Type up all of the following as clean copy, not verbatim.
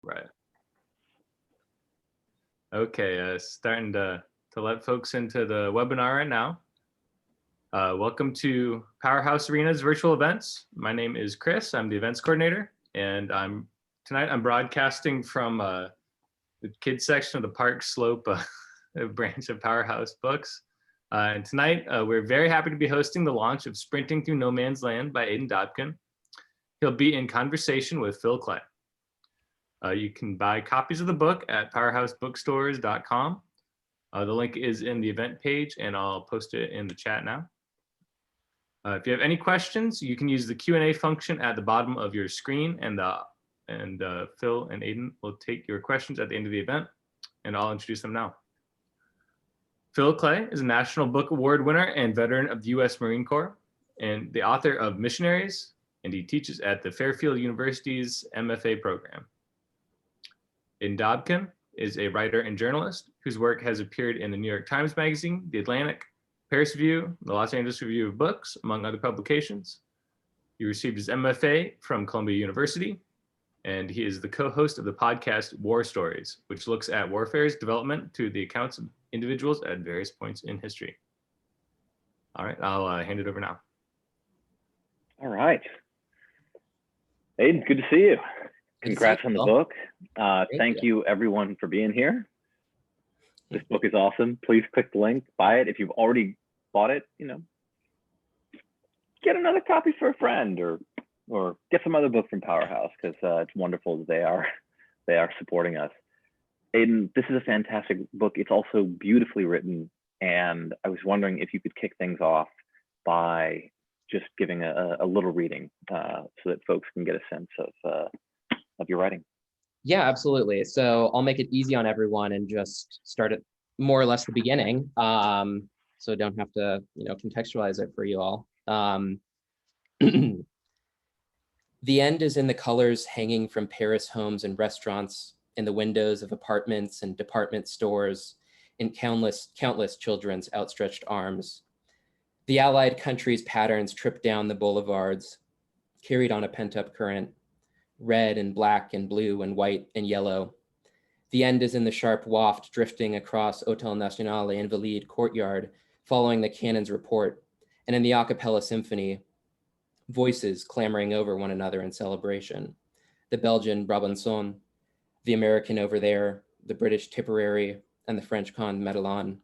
Right. Okay, starting to let folks into the webinar right now. Welcome to Powerhouse Arena's virtual events. My name is Chris. I'm the events coordinator, and tonight I'm broadcasting from the kids section of the Park Slope branch of Powerhouse Books. And tonight we're very happy to be hosting the launch of Sprinting Through No Man's Land by Adin Dobkin. He'll be in conversation with Phil Klay. You can buy copies of the book at powerhousebookstores.com. The link is in the event page, and I'll post it in the chat now. If you have any questions, you can use the Q&A function at the bottom of your screen, and Phil and Adin will take your questions at the end of the event, and I'll introduce them now. Phil Klay is a National Book Award winner and veteran of the U.S. Marine Corps, and the author of Missionaries, and he teaches at the Fairfield University's MFA program. Adin Dobkin is a writer and journalist whose work has appeared in the New York Times Magazine, The Atlantic, Paris Review, the Los Angeles Review of Books, among other publications. He received his MFA from Columbia University, and he is the co-host of the podcast War Stories, which looks at warfare's development through the accounts of individuals at various points in history. All right, I'll hand it over now. All right. Adin, good to see you. Congrats on the book. Thank you everyone for being here. This book is awesome. Please click the link, buy it. If you've already bought it, get another copy for a friend or get some other book from Powerhouse, because it's wonderful that they are supporting us. Adin, this is a fantastic book. It's also beautifully written, and I was wondering if you could kick things off by just giving a little reading so that folks can get a sense of your writing. Yeah, absolutely. So I'll make it easy on everyone and just start at more or less the beginning. So don't have to, contextualize it for you all. The end is in the colors hanging from Paris homes and restaurants, in the windows of apartments and department stores, in countless children's outstretched arms. The allied countries' patterns trip down the boulevards, carried on a pent-up current, red and black and blue and white and yellow. The end is in the sharp waft drifting across Hotel National Invalides courtyard, following the cannon's report, and in the a cappella symphony, voices clamoring over one another in celebration. The Belgian Brabançon, the American over there, the British Tipperary, and the French Conde Madelon.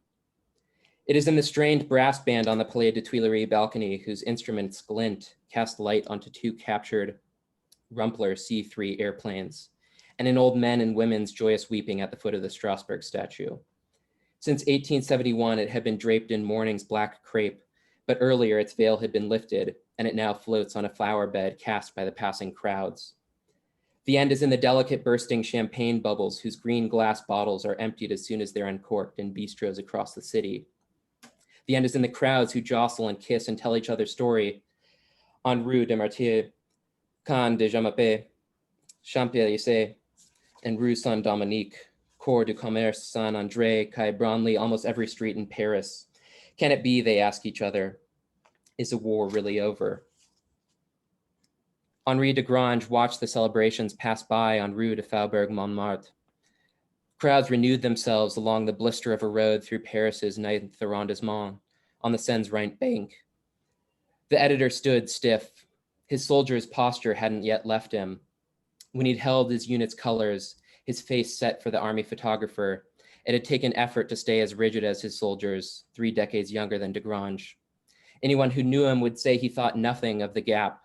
It is in the strained brass band on the Palais de Tuileries balcony, whose instruments glint, cast light onto two captured Rumpler C-3 airplanes, and in old men and women's joyous weeping at the foot of the Strasbourg statue. Since 1871, it had been draped in mourning's black crepe, but earlier its veil had been lifted, and it now floats on a flower bed cast by the passing crowds. The end is in the delicate bursting champagne bubbles whose green glass bottles are emptied as soon as they're uncorked in bistros across the city. The end is in the crowds who jostle and kiss and tell each other story on Rue des Martyrs, Camp de Jamappes, Champs-Élysées, and Rue Saint-Dominique, Cours du Commerce, Saint-André, Quai Branly, almost every street in Paris. Can it be, they ask each other, is the war really over? Henri de Grange watched the celebrations pass by on Rue de Faubourg Montmartre. Crowds renewed themselves along the blister of a road through Paris's 9th arrondissement on the Seine's right bank. The editor stood stiff. His soldier's posture hadn't yet left him. When he'd held his unit's colors, his face set for the army photographer, it had taken effort to stay as rigid as his soldiers, 3 decades younger than de Grange. Anyone who knew him would say he thought nothing of the gap.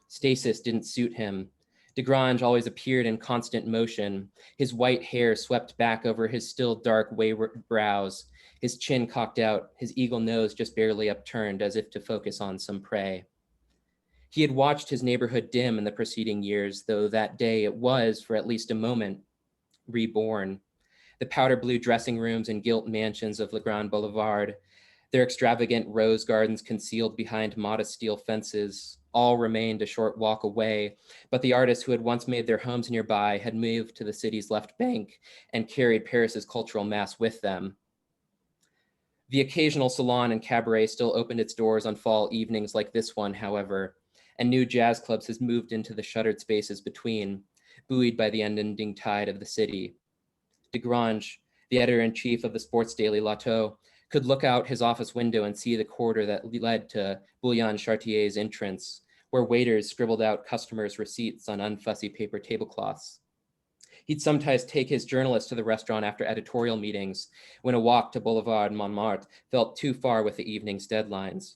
Stasis didn't suit him. De Grange always appeared in constant motion, his white hair swept back over his still dark wayward brows, his chin cocked out, his eagle nose just barely upturned as if to focus on some prey. He had watched his neighborhood dim in the preceding years, though that day it was, for at least a moment, reborn. The powder blue dressing rooms and gilt mansions of Le Grand Boulevard, their extravagant rose gardens concealed behind modest steel fences, all remained a short walk away, but the artists who had once made their homes nearby had moved to the city's left bank and carried Paris's cultural mass with them. The occasional salon and cabaret still opened its doors on fall evenings like this one, however, and new jazz clubs has moved into the shuttered spaces between, buoyed by the unending tide of the city. Desgrange, the editor-in-chief of the sports daily L'Auto, could look out his office window and see the corridor that led to Bouillon Chartier's entrance, where waiters scribbled out customers' receipts on unfussy paper tablecloths. He'd sometimes take his journalist to the restaurant after editorial meetings, when a walk to Boulevard Montmartre felt too far with the evening's deadlines.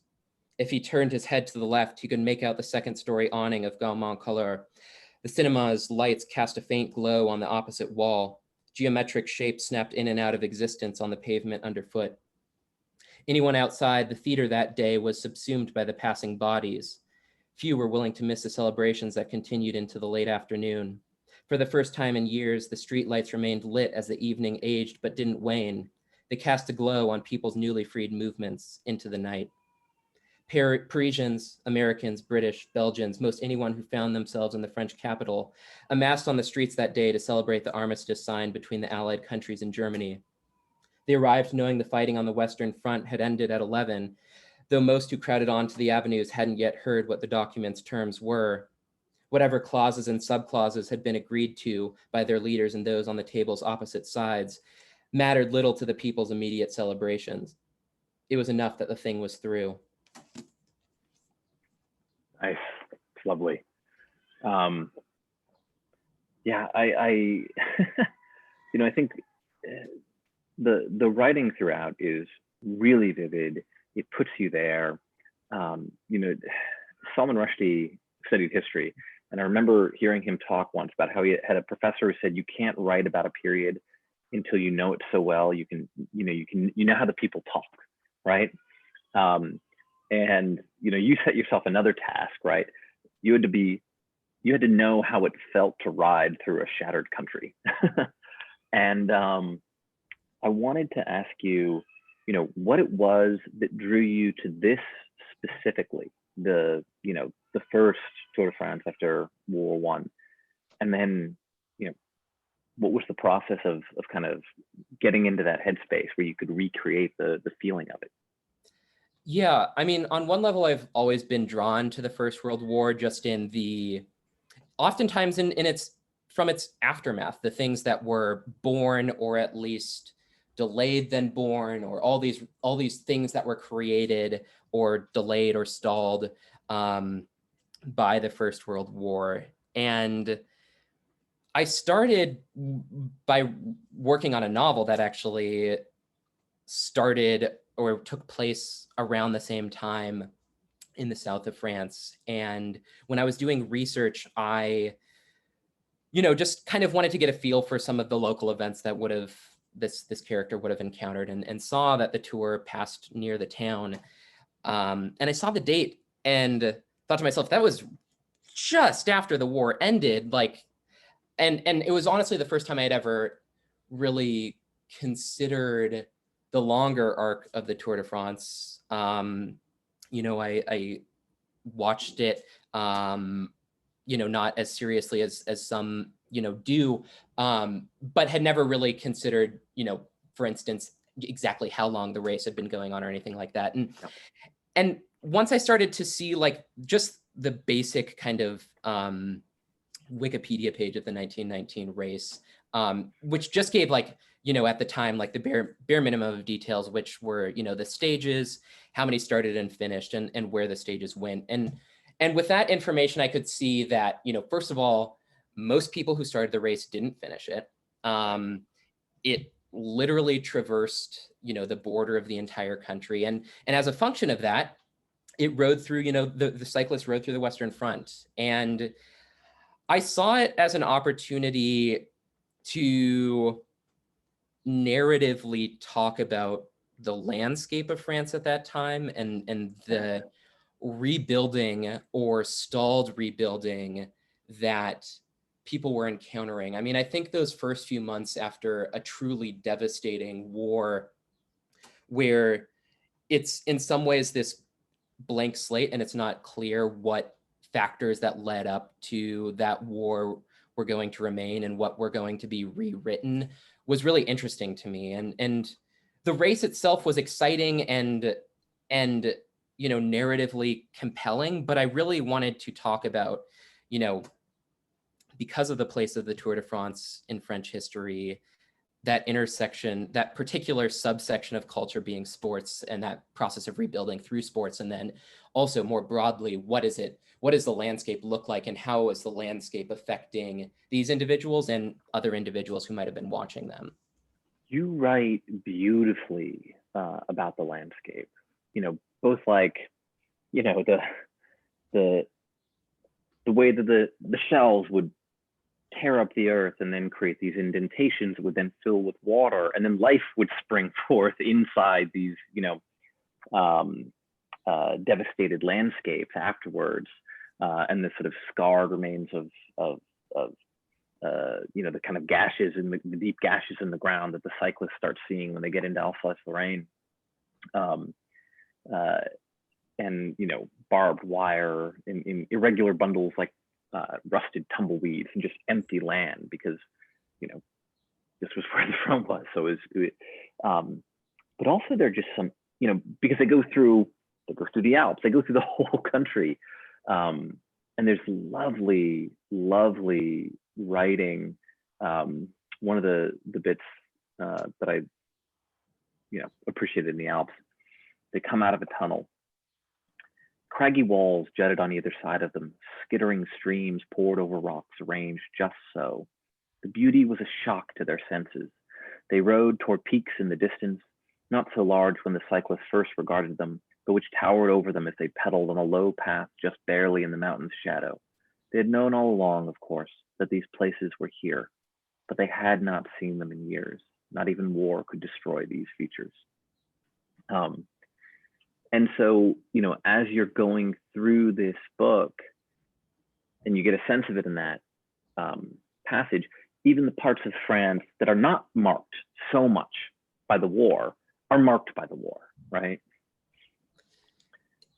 If he turned his head to the left, he could make out the second-story awning of Gaumont Color. The cinema's lights cast a faint glow on the opposite wall. Geometric shapes snapped in and out of existence on the pavement underfoot. Anyone outside the theater that day was subsumed by the passing bodies. Few were willing to miss the celebrations that continued into the late afternoon. For the first time in years, the streetlights remained lit as the evening aged but didn't wane. They cast a glow on people's newly freed movements into the night. Parisians, Americans, British, Belgians, most anyone who found themselves in the French capital, amassed on the streets that day to celebrate the armistice signed between the Allied countries and Germany. They arrived knowing the fighting on the Western Front had ended at 11, though most who crowded onto the avenues hadn't yet heard what the document's terms were. Whatever clauses and subclauses had been agreed to by their leaders and those on the table's opposite sides mattered little to the people's immediate celebrations. It was enough that the thing was through. Nice, it's lovely. Yeah, I I think the writing throughout is really vivid. It puts you there. Salman Rushdie studied history, and I remember hearing him talk once about how he had a professor who said, you can't write about a period until you know it so well. You know how the people talk, right? And you set yourself another task, right? You had to know how it felt to ride through a shattered country. And I wanted to ask you, what it was that drew you to this specifically, the first Tour de France after World War I, and then, what was the process of kind of getting into that headspace where you could recreate the feeling of it? Yeah, I mean, on one level, I've always been drawn to the First World War, just oftentimes from its aftermath, the things that were born or at least delayed then born, or all these things that were created or delayed or stalled by the First World War. And I started by working on a novel that actually started or took place around the same time in the south of France. And when I was doing research, I, just kind of wanted to get a feel for some of the local events that this character would have encountered, and saw that the tour passed near the town. And I saw the date and thought to myself, that was just after the war ended. And it was honestly the first time I had ever really considered the longer arc of the Tour de France. I watched it, not as seriously as some, do, but had never really considered, for instance, exactly how long the race had been going on or anything like that. And once I started to see just the basic kind of Wikipedia page of the 1919 race, which just gave at the time, the bare minimum of details, which were, the stages, how many started and finished, and where the stages went. And with that information, I could see that, first of all, most people who started the race didn't finish it. It literally traversed, the border of the entire country. And as a function of that, it rode through, the cyclists rode through the Western Front. And I saw it as an opportunity to narratively talk about the landscape of France at that time, and the rebuilding or stalled rebuilding that people were encountering. I mean, I think those first few months after a truly devastating war, where it's in some ways this blank slate and it's not clear what factors that led up to that war were going to remain and what were going to be rewritten, was really interesting to me. And the race itself was exciting and narratively compelling, but I really wanted to talk about, because of the place of the Tour de France in French history, that intersection, that particular subsection of culture being sports and that process of rebuilding through sports. And then also more broadly, what does the landscape look like, and how is the landscape affecting these individuals and other individuals who might have been watching them? You write beautifully about the landscape, both like, the way that the shells would tear up the earth and then create these indentations that would then fill with water, and then life would spring forth inside these, devastated landscapes afterwards, and the sort of scarred remains of the kind of gashes in the deep gashes in the ground that the cyclists start seeing when they get into Alsace-Lorraine, and barbed wire in irregular bundles like rusted tumbleweeds and just empty land, because this was where the front was. So but also they're just some, because they go through the Alps, they go through the whole country, and there's lovely writing. One of the bits that I appreciated in the Alps, they come out of a tunnel. Craggy walls jutted on either side of them. Skittering streams poured over rocks arranged just so. The beauty was a shock to their senses. They rode toward peaks in the distance, not so large when the cyclists first regarded them, but which towered over them as they pedaled on a low path just barely in the mountain's shadow. They had known all along, of course, that these places were here, but they had not seen them in years. Not even war could destroy these features. And so, as you're going through this book, and you get a sense of it in that passage, even the parts of France that are not marked so much by the war are marked by the war, right?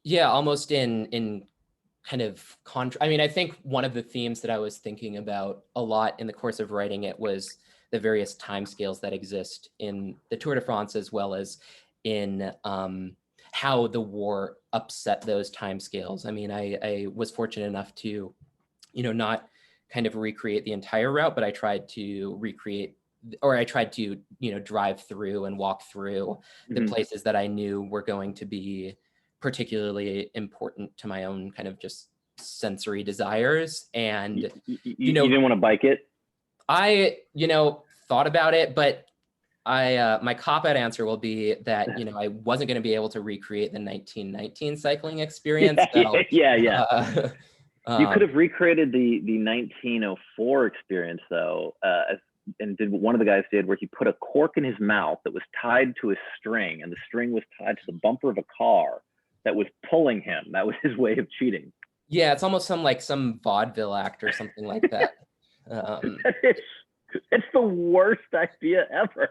Yeah, almost in kind of I think one of the themes that I was thinking about a lot in the course of writing it was the various timescales that exist in the Tour de France, as well as in how the war upset those timescales. I mean, I was fortunate enough to, not kind of recreate the entire route, but I tried to drive through and walk through the places that I knew were going to be particularly important to my own kind of just sensory desires. And you didn't want to bike it? I thought about it, but my cop-out answer will be that I wasn't going to be able to recreate the 1919 cycling experience. Yeah. You could have recreated the 1904 experience though, and did what one of the guys did, where he put a cork in his mouth that was tied to a string, and the string was tied to the bumper of a car that was pulling him. That was his way of cheating. Yeah, it's almost some vaudeville act or something like that. It's the worst idea ever.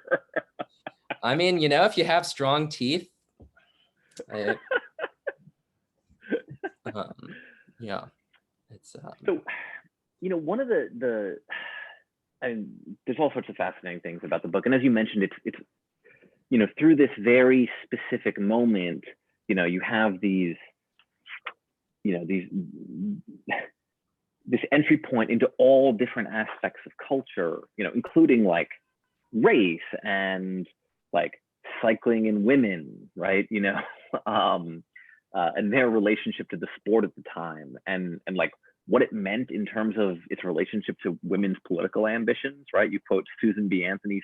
I mean, if you have strong teeth, yeah, it's so, one of the there's all sorts of fascinating things about the book, and as you mentioned, it's through this very specific moment, you have these this entry point into all different aspects of culture, including like race and like cycling and women, right? And their relationship to the sport at the time, and like what it meant in terms of its relationship to women's political ambitions, right? You quote Susan B. Anthony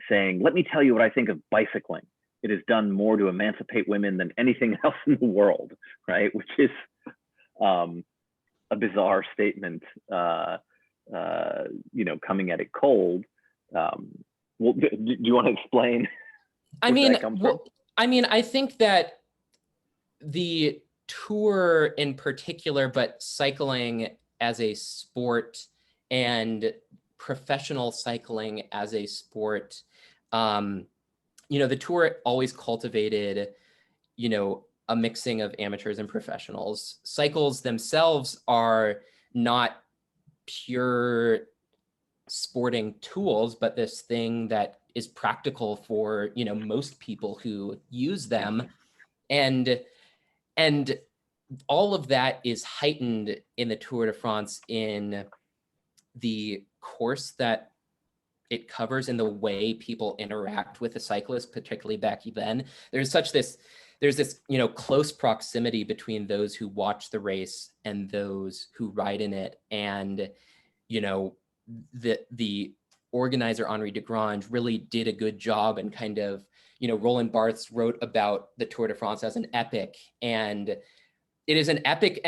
saying, "Let me tell you what I think of bicycling. It has done more to emancipate women than anything else in the world," right? Which is a bizarre statement, coming at it cold. Well, do you want to explain? I mean, I think that the Tour in particular, but cycling as a sport and professional cycling as a sport, the Tour always cultivated, a mixing of amateurs and professionals. Cycles themselves are not pure sporting tools, but this thing that is practical for, most people who use them. And all of that is heightened in the Tour de France in the course that it covers and the way people interact with the cyclist, particularly back then. There's this, close proximity between those who watch the race and those who ride in it. And, the organizer, Henri de Grange, really did a good job, and kind of, Roland Barthes wrote about the Tour de France as an epic, and it is an epic,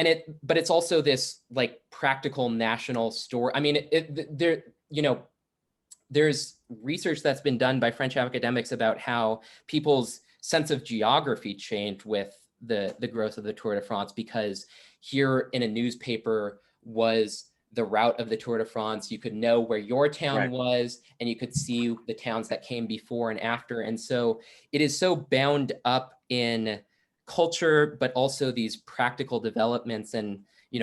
but it's also this like practical national story. I mean, there's research that's been done by French academics about how people's sense of geography changed with the growth of the Tour de France, because here in a newspaper was the route of the Tour de France. You could know where your town was, and you could see the towns that came before and after. And so it is so bound up in culture, but also these practical developments and,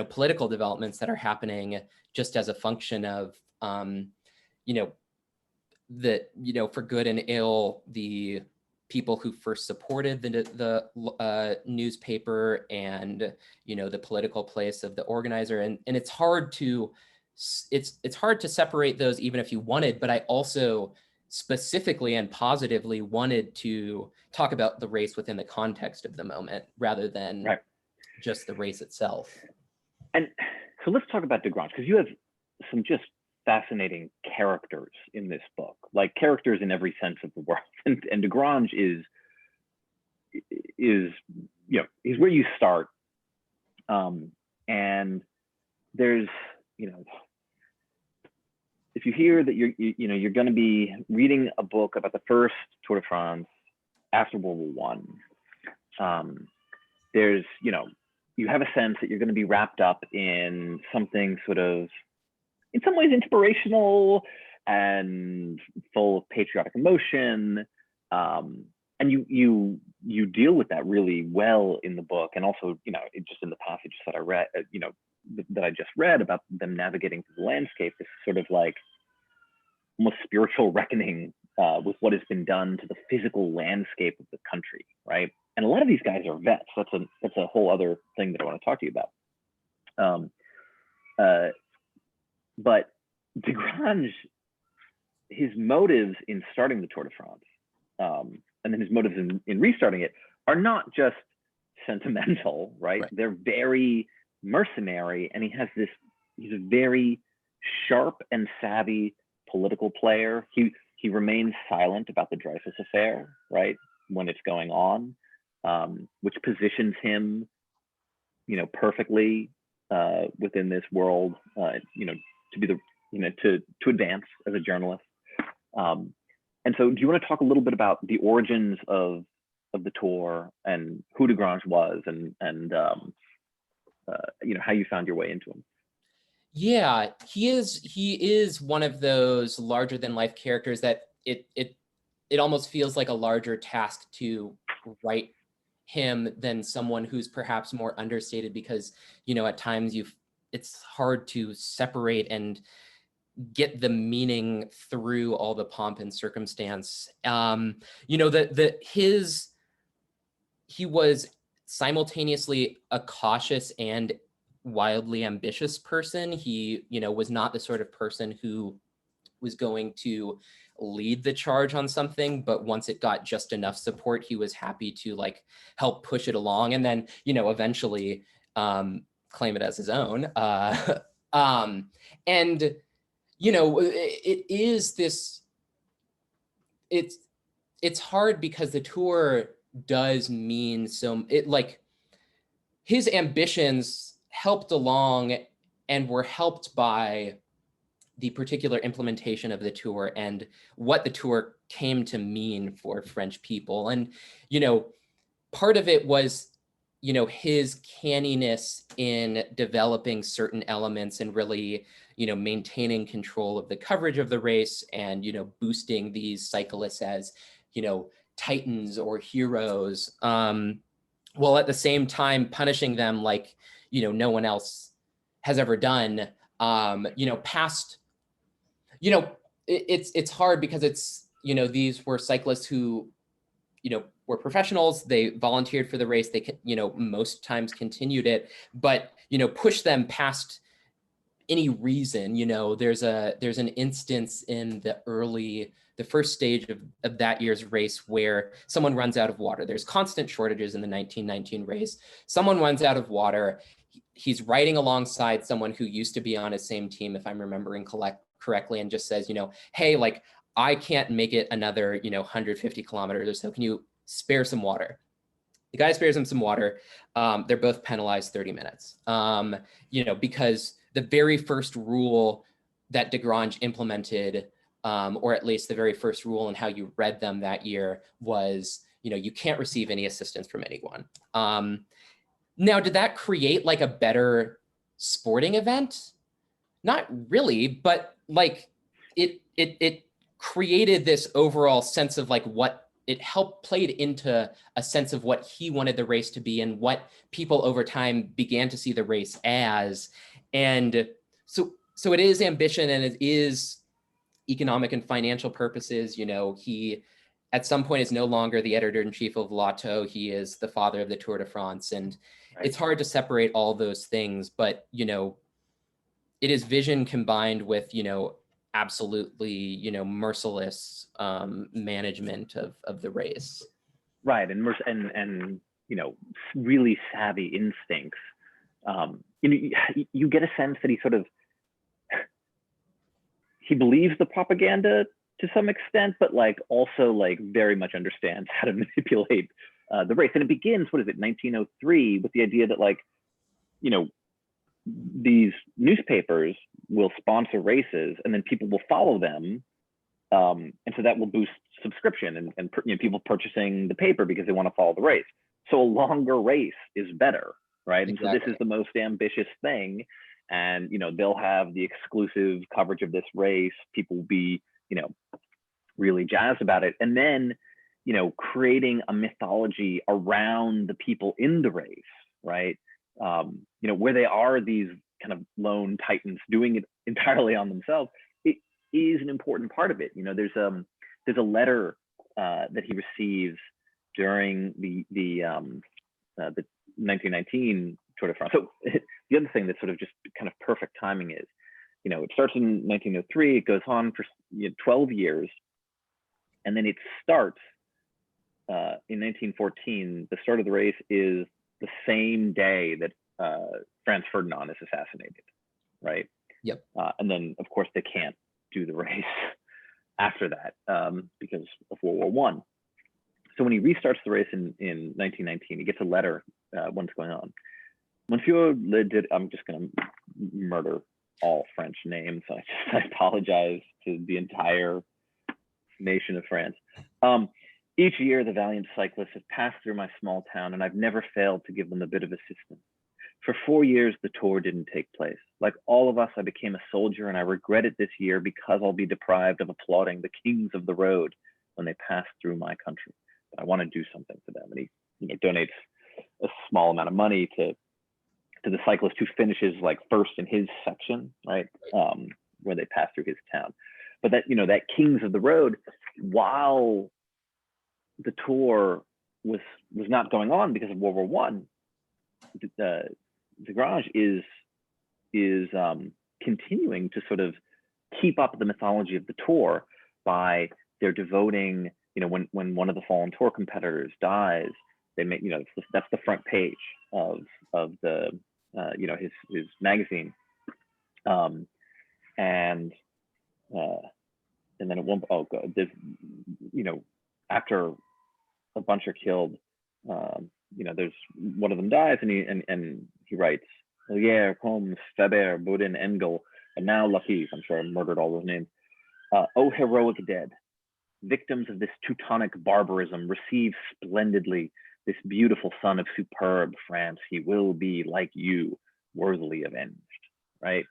political developments that are happening just as a function of, for good and ill, the people who first supported the newspaper, and the political place of the organizer, and it's hard to separate those, even if you wanted. But I also specifically and positively wanted to talk about the race within the context of the moment, rather than just the race itself. And so let's talk about de Grange, because you have some just fascinating characters in this book, like characters in every sense of the word. And de Grange is where you start. And there's, if you hear that you're going to be reading a book about the first Tour de France after World War I, there's, you have a sense that you're going to be wrapped up in something sort of, in some ways, inspirational and full of patriotic emotion. And you deal with that really well in the book. And also, just in the passages that I read, that I just read about them navigating through the landscape, this sort of like almost spiritual reckoning with what has been done to the physical landscape of the country, right? And a lot of these guys are vets. That's a whole other thing that I want to talk to you about. But de Grange, his motives in starting the Tour de France, and then his motives in restarting it, are not just sentimental, right? They're very mercenary, and he's a very sharp and savvy political player. He remains silent about the Dreyfus affair, right, when it's going on, which positions him, perfectly within this world, to be to advance as a journalist. And so do you want to talk a little bit about the origins of the tour, and who de Grange was, and how you found your way into him? Yeah, he is one of those larger than life characters that it almost feels like a larger task to write him than someone who's perhaps more understated, because at times it's hard to separate and get the meaning through all the pomp and circumstance. He was simultaneously a cautious and wildly ambitious person. He, was not the sort of person who was going to lead the charge on something, but once it got just enough support, he was happy to like help push it along, and then, eventually claim it as his own. And it is this, it's hard because the tour does mean so, his ambitions helped along and were helped by the particular implementation of the tour and what the tour came to mean for French people. And, part of it was, his canniness in developing certain elements and really, maintaining control of the coverage of the race, and, boosting these cyclists as, titans or heroes, while at the same time punishing them like, no one else has ever done. Past, it's hard because it's, these were cyclists who, were professionals. They volunteered for the race. They, most times continued it, but, push them past any reason, there's an instance in the first stage of that year's race where someone runs out of water. There's constant shortages in the 1919 race. Someone runs out of water. He's riding alongside someone who used to be on his same team, if I'm remembering correctly, and just says, hey, like, I can't make it another, 150 kilometers or so. Can you spare some water? The guy spares him some water. They're both penalized 30 minutes, because the very first rule that Desgrange implemented, or at least the very first rule in how you read them that year was, you can't receive any assistance from anyone. Now, did that create like a better sporting event? Not really, but like it created this overall sense of like what it helped played into a sense of what he wanted the race to be and what people over time began to see the race as. And so it is ambition and it is economic and financial purposes. He at some point is no longer the editor-in-chief of Lotto. He is the father of the Tour de France. And it's hard to separate all those things, but, it is vision combined with, absolutely, merciless management of the race. Right, and really savvy instincts. You get a sense that he believes the propaganda to some extent, but like also like very much understands how to manipulate the race. And it begins, 1903, with the idea that like, these newspapers will sponsor races and then people will follow them. And so that will boost subscription and people purchasing the paper because they want to follow the race. So a longer race is better, right? Exactly. And so this is the most ambitious thing. And, they'll have the exclusive coverage of this race. People will be, really jazzed about it. And then, creating a mythology around the people in the race, right? Where they are these kind of lone titans doing it entirely on themselves, it is an important part of it. There's a letter that he receives during the 1919 Tour de France. So the other thing that's sort of just kind of perfect timing is, it starts in 1903, it goes on for 12 years, and then it starts in 1914. The start of the race is the same day that Franz Ferdinand is assassinated, right? Yep. And then, of course, they can't do the race after that because of World War I. So when he restarts the race in 1919, he gets a letter when it's going on. Monsieur le I'm just going to murder all French names. I apologize to the entire nation of France. Each year, the valiant cyclists have passed through my small town, and I've never failed to give them a bit of assistance. For 4 years, the tour didn't take place. Like all of us, I became a soldier, and I regret it this year because I'll be deprived of applauding the kings of the road when they pass through my country. But I want to do something for them. And he donates a small amount of money to the cyclist who finishes like first in his section, right? Where they pass through his town. But that kings of the road, while the tour was not going on because of World War I, Desgrange is continuing to sort of keep up the mythology of the tour by they're devoting, when one of the fallen tour competitors dies, they make, that's the front page of the his magazine, and then at one there's after a bunch are killed, there's one of them dies, and he writes, Olier, Holmes, Faber, Boudin, Engel, and now Lafitte. I'm sure I murdered all those names. Oh, heroic dead, victims of this Teutonic barbarism, receive splendidly this beautiful son of superb France. He will be like you, worthily avenged, right?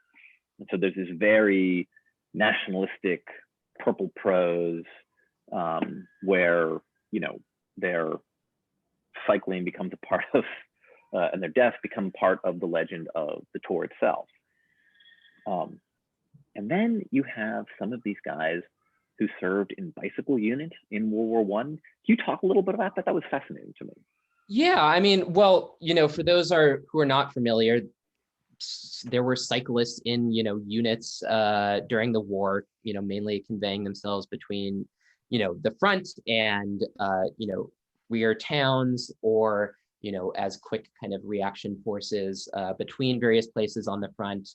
And so there's this very nationalistic purple prose where their cycling becomes a part of, and their deaths become part of the legend of the tour itself. And then you have some of these guys who served in bicycle units in World War I. Can you talk a little bit about that? That was fascinating to me. Yeah, I mean, well, for those who are not familiar, there were cyclists in, units during the war, mainly conveying themselves between, the front and, rear towns, or, as quick kind of reaction forces between various places on the front.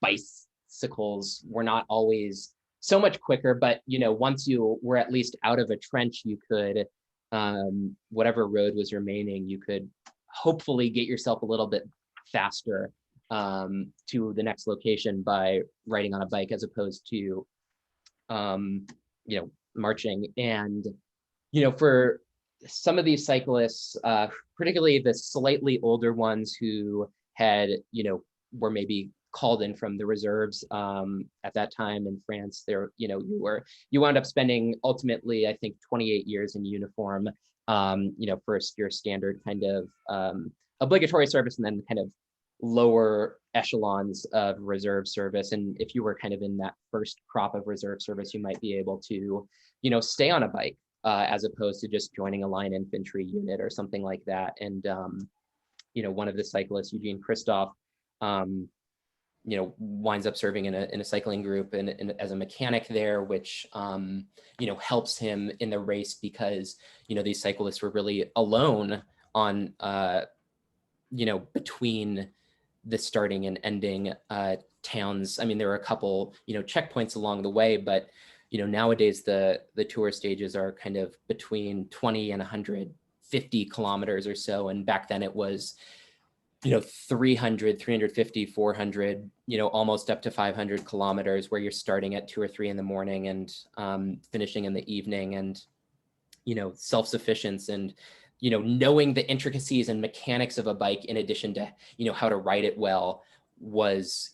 Bicycles were not always so much quicker, but, once you were at least out of a trench, you could, whatever road was remaining, you could hopefully get yourself a little bit faster to the next location by riding on a bike, as opposed to marching. And for some of these cyclists, particularly the slightly older ones who had were maybe called in from the reserves at that time in France, there you wound up spending ultimately, I think, 28 years in uniform. First your standard kind of obligatory service, and then kind of lower echelons of reserve service. And if you were kind of in that first crop of reserve service, you might be able to, stay on a bike as opposed to just joining a line infantry unit or something like that. And, one of the cyclists, Eugene Christophe, winds up serving in a cycling group and as a mechanic there, which, helps him in the race, because, these cyclists were really alone on, between the starting and ending towns. I mean, there were a couple, checkpoints along the way, but, nowadays the tour stages are kind of between 20 and 150 kilometers or so. And back then it was, 300, 350, 400, almost up to 500 kilometers, where you're starting at 2 or 3 in the morning and finishing in the evening. And, self-sufficiency and, knowing the intricacies and mechanics of a bike, in addition to, how to ride it well, was,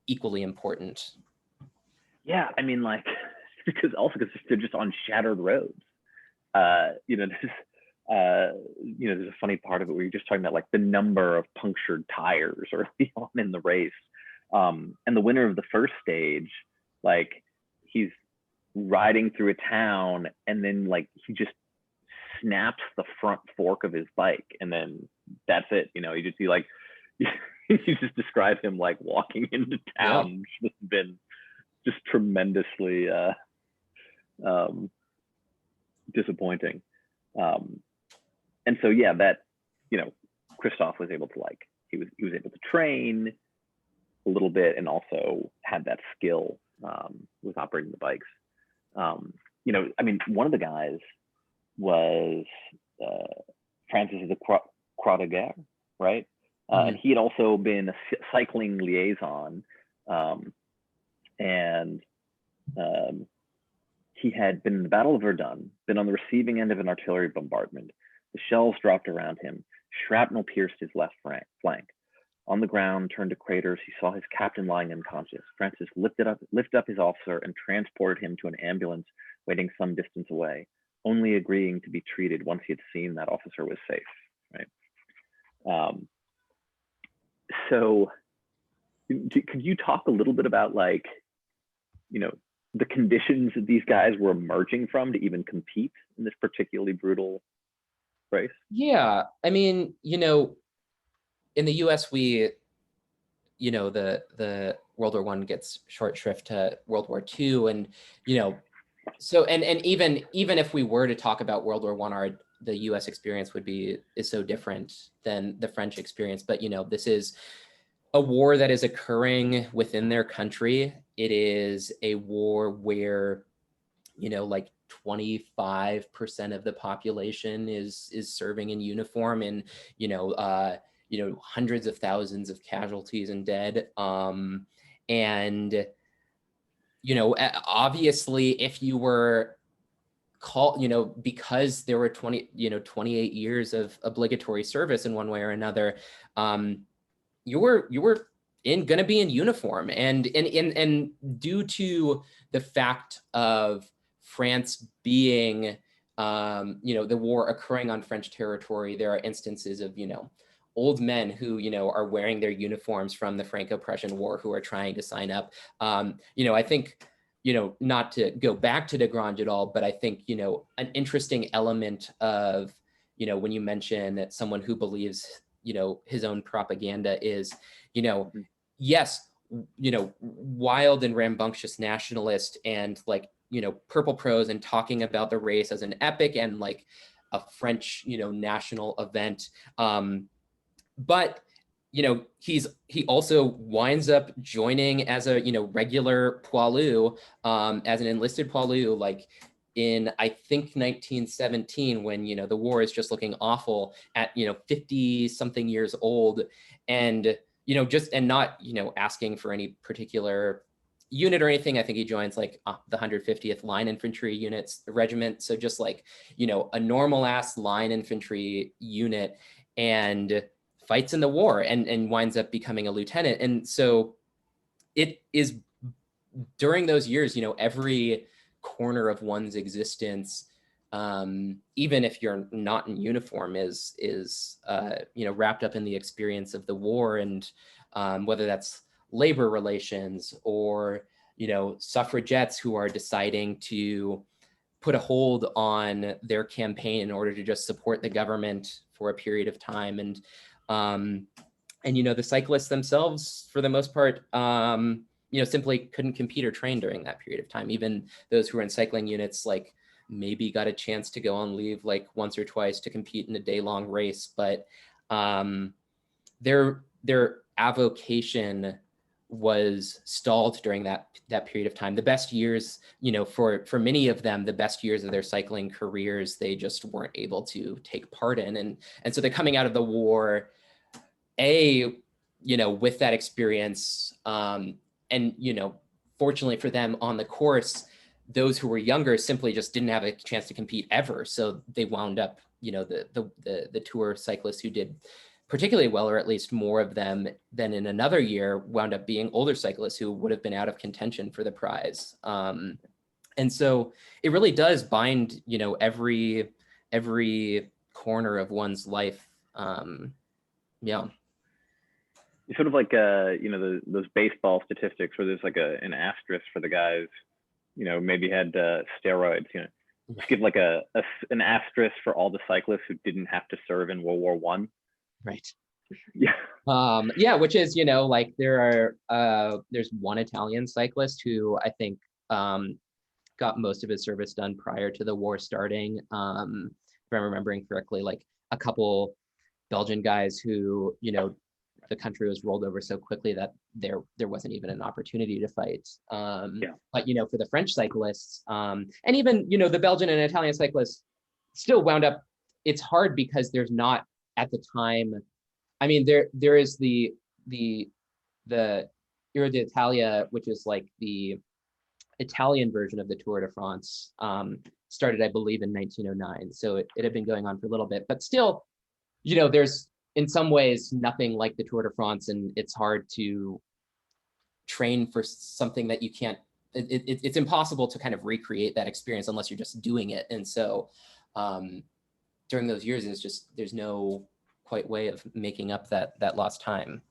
equally important. Yeah, I mean, like, because they're just on shattered roads. There's a funny part of it where you're just talking about like the number of punctured tires early on in the race. And the winner of the first stage, like, he's riding through a town, and then like he just snaps the front fork of his bike, and then that's it. You just describe him like walking into town, which has been just tremendously disappointing. And so, yeah, that, Christophe was able to he was able to train a little bit, and also had that skill with operating the bikes. I mean, one of the guys was Francis of the Croix de Guerre, right? And he had also been a cycling liaison, and he had been in the Battle of Verdun, been on the receiving end of an artillery bombardment. The shells dropped around him. Shrapnel pierced his left flank. On the ground, turned to craters, he saw his captain lying unconscious. Francis lifted up his officer and transported him to an ambulance waiting some distance away, only agreeing to be treated once he had seen that officer was safe, right? So could you talk a little bit about the conditions that these guys were emerging from to even compete in this particularly brutal race? Yeah, I mean, in the US, we, the World War I gets short shrift to World War II. And, so, and even if we were to talk about World War I, the US experience is so different than the French experience. But, this is a war that is occurring within their country. It is a war where, 25% of the population is serving in uniform, and, hundreds of thousands of casualties and dead. And, obviously, if you were called, because there were 28 years of obligatory service in one way or another, you were going to be in uniform. And due to the fact of France being, the war occurring on French territory, there are instances of, old men who, are wearing their uniforms from the Franco-Prussian War, who are trying to sign up. I think, not to go back to de Grange at all, but I think, an interesting element of, when you mention that someone who believes, his own propaganda is, yes, wild and rambunctious nationalist and like, purple prose and talking about the race as an epic and like a French, national event. But he also winds up joining as a regular poilu, as an enlisted poilu, like in I think 1917, when the war is just looking awful at 50 something years old, and and not asking for any particular unit or anything. I think he joins like the 150th Line Infantry units regiment, so just like a normal ass line infantry unit, and fights in the war and winds up becoming a lieutenant. And so it is during those years, every corner of one's existence, even if you're not in uniform, is wrapped up in the experience of the war, and whether that's labor relations or suffragettes who are deciding to put a hold on their campaign in order to just support the government for a period of time. And the cyclists themselves, for the most part, simply couldn't compete or train during that period of time. Even those who were in cycling units, like maybe got a chance to go on leave like once or twice to compete in a day-long race, but their avocation was stalled during that period of time. The best years, for many of them, the best years of their cycling careers, they just weren't able to take part in. And so they're coming out of the war, with that experience, and fortunately for them on the course, those who were younger simply just didn't have a chance to compete ever. So they wound up, the tour cyclists who did particularly well, or at least more of them than in another year, wound up being older cyclists who would have been out of contention for the prize. And so it really does bind, every corner of one's life. Yeah. It's sort of like those baseball statistics where there's like an asterisk for the guys, maybe had steroids. Just give like an asterisk for all the cyclists who didn't have to serve in World War One. Right. Yeah. Which is, like there's one Italian cyclist who I think got most of his service done prior to the war starting. If I'm remembering correctly, like a couple Belgian guys who, the country was rolled over so quickly that there wasn't even an opportunity to fight. But for the French cyclists, and even the Belgian and Italian cyclists still wound up. It's hard because there's not at the time. I mean, there is the Giro d'Italia, which is like the Italian version of the Tour de France, started, I believe, in 1909. So it had been going on for a little bit, but still, there's in some ways nothing like the Tour de France, and it's hard to train for something that you can't. It's impossible to kind of recreate that experience unless you're just doing it. And so during those years, it's just there's no quite way of making up that lost time.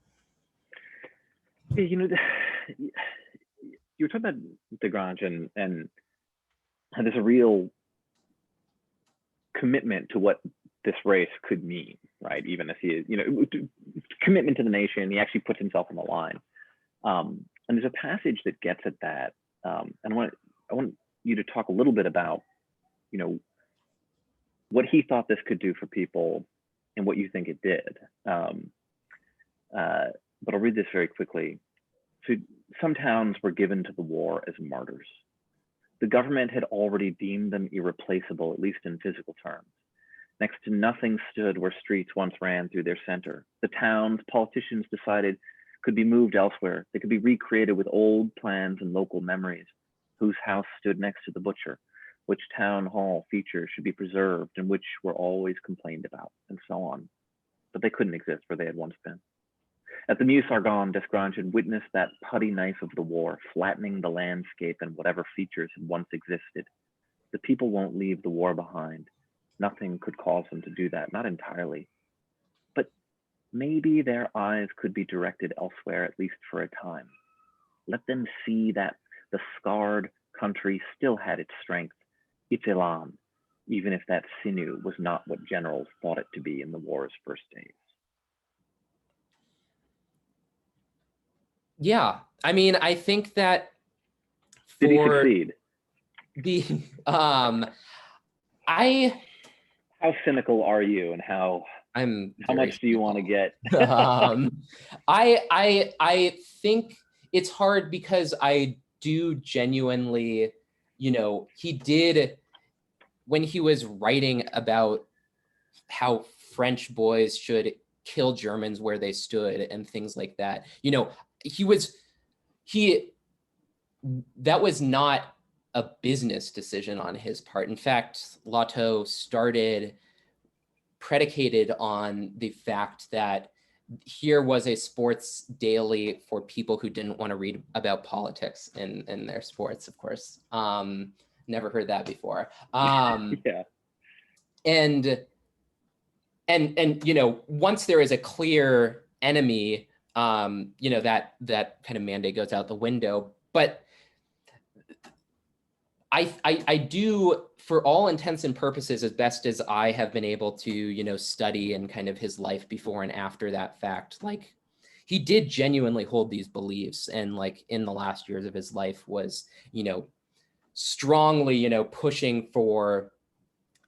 You were talking about Desgrange and there's a real commitment to what this race could mean, right? Even if he is, commitment to the nation, he actually puts himself on the line. And there's a passage that gets at that. And I want you to talk a little bit about, what he thought this could do for people and what you think it did. But I'll read this very quickly. So some towns were given to the war as martyrs. The government had already deemed them irreplaceable, at least in physical terms. Next to nothing stood where streets once ran through their center. The towns, politicians decided, could be moved elsewhere. They could be recreated with old plans and local memories. Whose house stood next to the butcher? Which town hall features should be preserved and which were always complained about, and so on. But they couldn't exist where they had once been. At the Meuse Argonne, Desgrange had witnessed that putty knife of the war, flattening the landscape and whatever features had once existed. The people won't leave the war behind. Nothing could cause them to do that, not entirely. But maybe their eyes could be directed elsewhere, at least for a time. Let them see that the scarred country still had its strength, its elan, even if that sinew was not what generals thought it to be in the war's first days. Yeah, I mean, I think that Did he for succeed? the I How cynical are you, and how I'm very much do you want to cynical. get? I think it's hard because I do genuinely, he did, when he was writing about how French boys should kill Germans where they stood and things like that, he that was not a business decision on his part. In fact, Lotto started predicated on the fact that here was a sports daily for people who didn't want to read about politics in their sports, of course. Never heard that before. Yeah. And once there is a clear enemy, that kind of mandate goes out the window. But I do, for all intents and purposes, as best as I have been able to, study and kind of his life before and after that fact, like he did genuinely hold these beliefs, and like in the last years of his life was, strongly, pushing for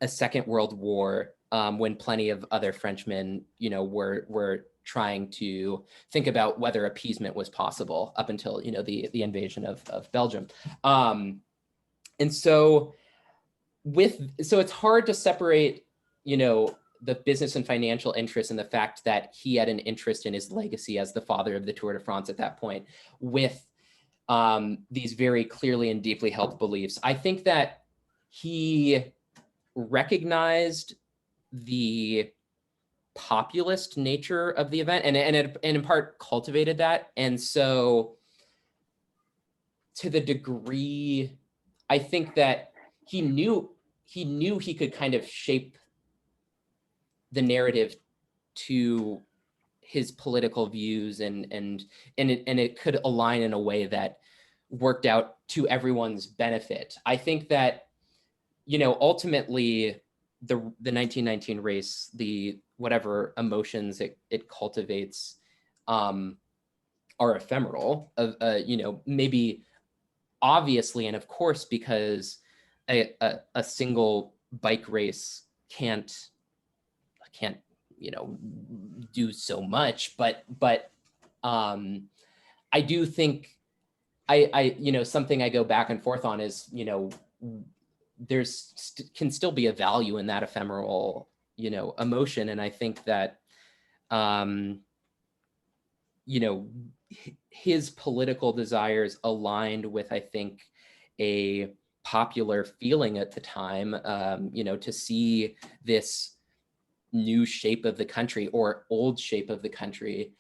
a second world war, when plenty of other Frenchmen, were trying to think about whether appeasement was possible up until, the invasion of Belgium. And so it's hard to separate, the business and financial interest and the fact that he had an interest in his legacy as the father of the Tour de France at that point with these very clearly and deeply held beliefs. I think that he recognized the populist nature of the event, and in part cultivated that. And so to the degree, I think that he knew he could kind of shape the narrative to his political views, and it could align in a way that worked out to everyone's benefit. I think that, ultimately the 1919 race, the whatever emotions it cultivates, are ephemeral, maybe obviously, and of course, because a single bike race can't do so much, but I do think something I go back and forth on is, can still be a value in that ephemeral emotion. And I think that his political desires aligned with, I think, a popular feeling at the time, to see this new shape of the country, or old shape of the country,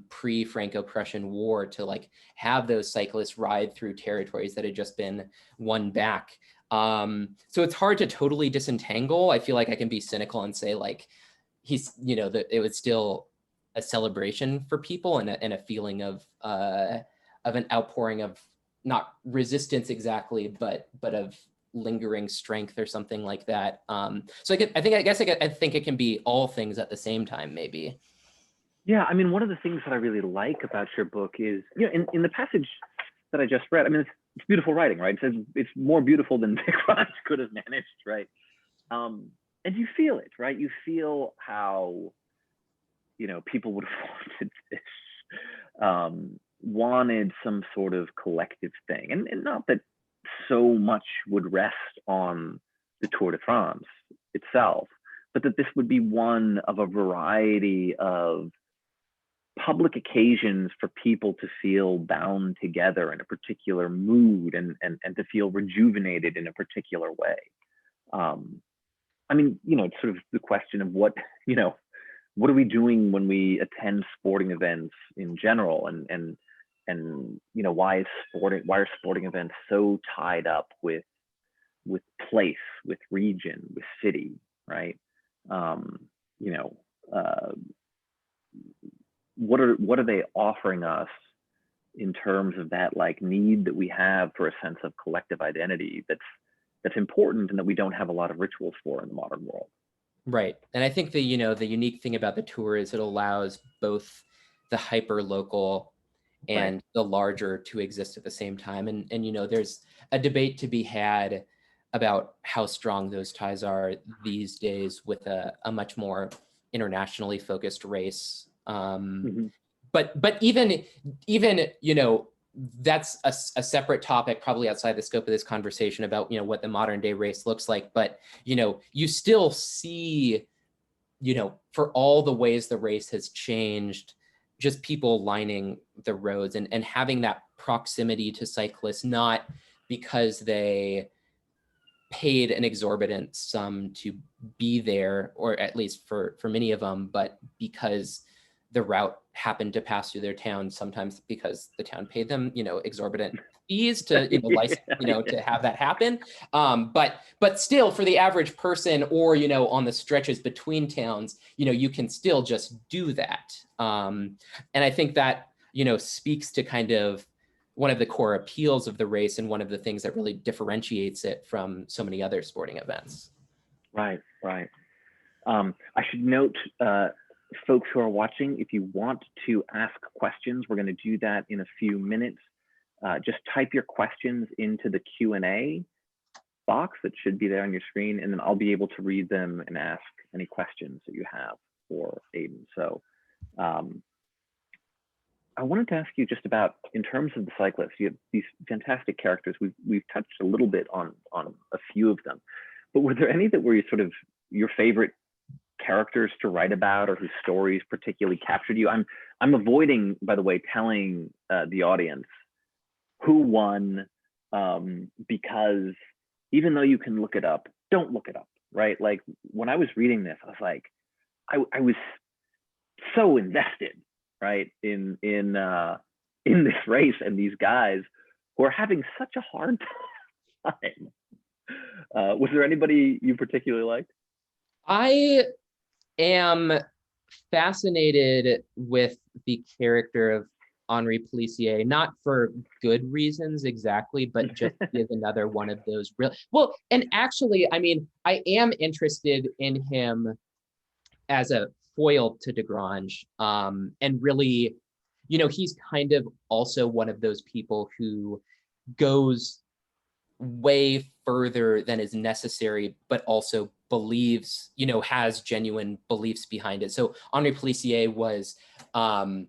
pre-Franco-Prussian War, to like have those cyclists ride through territories that had just been won back. So it's hard to totally disentangle. I feel like I can be cynical and say like he's, that it was still a celebration for people, and a feeling of an outpouring of not resistance exactly, but of lingering strength or something like that. So I think it can be all things at the same time, maybe. Yeah, I mean, one of the things that I really like about your book is, in the passage that I just read, I mean, it's beautiful writing, right? It says it's more beautiful than Vic Raj could have managed, right? And you feel it, right? You feel how, people would have wanted this, wanted some sort of collective thing. And not that so much would rest on the Tour de France itself, but that this would be one of a variety of public occasions for people to feel bound together in a particular mood, and to feel rejuvenated in a particular way. I mean, it's sort of the question of what are we doing when we attend sporting events in general, and why are sporting events so tied up with place, with region, with city, right? You know, what are they offering us in terms of that like need that we have for a sense of collective identity that's important, and that we don't have a lot of rituals for in the modern world. Right. And I think the unique thing about the tour is it allows both the hyper local and the larger to exist at the same time. And you know, there's a debate to be had about how strong those ties are these days with a much more internationally focused race. But even you know, that's a separate topic, probably outside the scope of this conversation about, you know, what the modern day race looks like. But, you know, you still see, you know, for all the ways the race has changed, just people lining the roads and having that proximity to cyclists, not because they paid an exorbitant sum to be there, or at least for many of them, but because the route happened to pass through their town, sometimes because the town paid them, you know, exorbitant fees to, you know, license, you know, to have that happen. But still, for the average person, or, you know, on the stretches between towns, you know, you can still just do that. And I think that, you know, speaks to kind of one of the core appeals of the race and one of the things that really differentiates it from so many other sporting events. Right. I should note, folks who are watching, if you want to ask questions, we're going to do that in a few minutes. Just type your questions into the Q&A box that should be there on your screen, and then I'll be able to read them and ask any questions that you have for Adin. So I wanted to ask you just about, in terms of the cyclists, you have these fantastic characters. We've touched a little bit on a few of them, but were there any that were your favorite characters to write about, or whose stories particularly captured you? I'm avoiding, by the way, telling the audience who won, because even though you can look it up, don't look it up, right? Like, when I was reading this, I was like, I was so invested, right, in this race and these guys who are having such a hard time. Was there anybody you particularly liked? I am fascinated with the character of Henri Pellissier, not for good reasons exactly, but just is another one of those real, well, and actually, I mean, I am interested in him as a foil to Desgrange, and really, you know, he's kind of also one of those people who goes way further than is necessary, but also believes, you know, has genuine beliefs behind it. So Henri Pellissier was a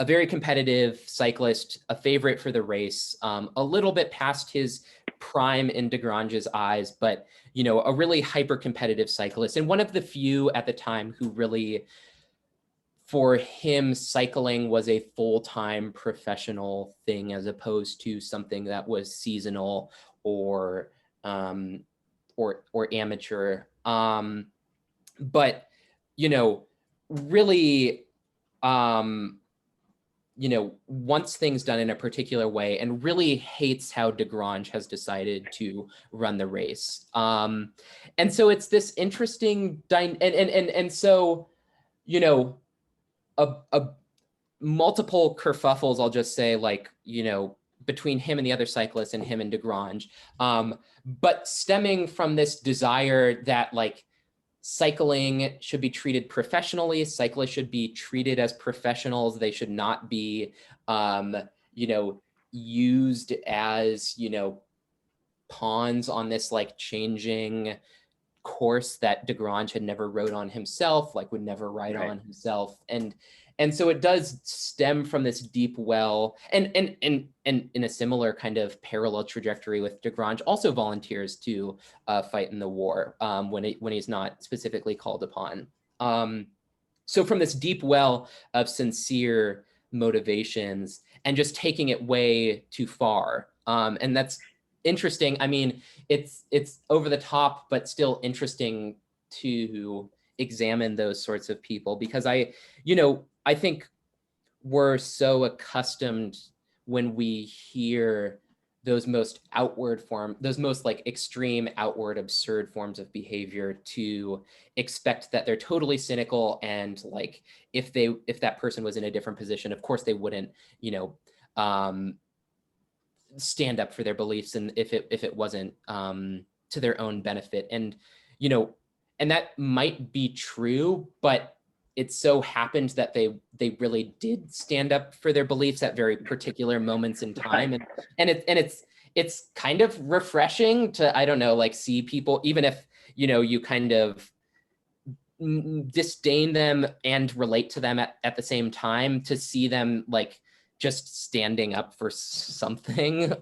very competitive cyclist, a favorite for the race, a little bit past his prime in Desgrange's eyes, but, you know, a really hyper competitive cyclist, and one of the few at the time who really, for him, cycling was a full-time professional thing as opposed to something that was seasonal or amateur. But, you know, really, you know, wants things done in a particular way and really hates how Desgrange has decided to run the race. And so it's this interesting and so, you know, a multiple kerfuffles, I'll just say, like, you know, between him and the other cyclists and him and Desgrange, but stemming from this desire that, like, cycling should be treated professionally, cyclists should be treated as professionals, they should not be, you know, used as, you know, pawns on this, like, changing course that Desgrange had never rode on himself, like would never ride on himself. And so it does stem from this deep well, and in a similar kind of parallel trajectory with Desgrange also volunteers to fight in the war when he's not specifically called upon. So from this deep well of sincere motivations and just taking it way too far. And that's interesting. I mean, it's over the top, but still interesting to examine those sorts of people, because I think we're so accustomed when we hear those most like extreme outward absurd forms of behavior to expect that they're totally cynical, and like if that person was in a different position, of course they wouldn't, you know, stand up for their beliefs, and if it wasn't to their own benefit. And, you know, and that might be true, but it so happened that they really did stand up for their beliefs at very particular moments in time. And it's kind of refreshing to, I don't know, like see people, even if, you know, you kind of disdain them and relate to them at the same time, to see them like just standing up for something.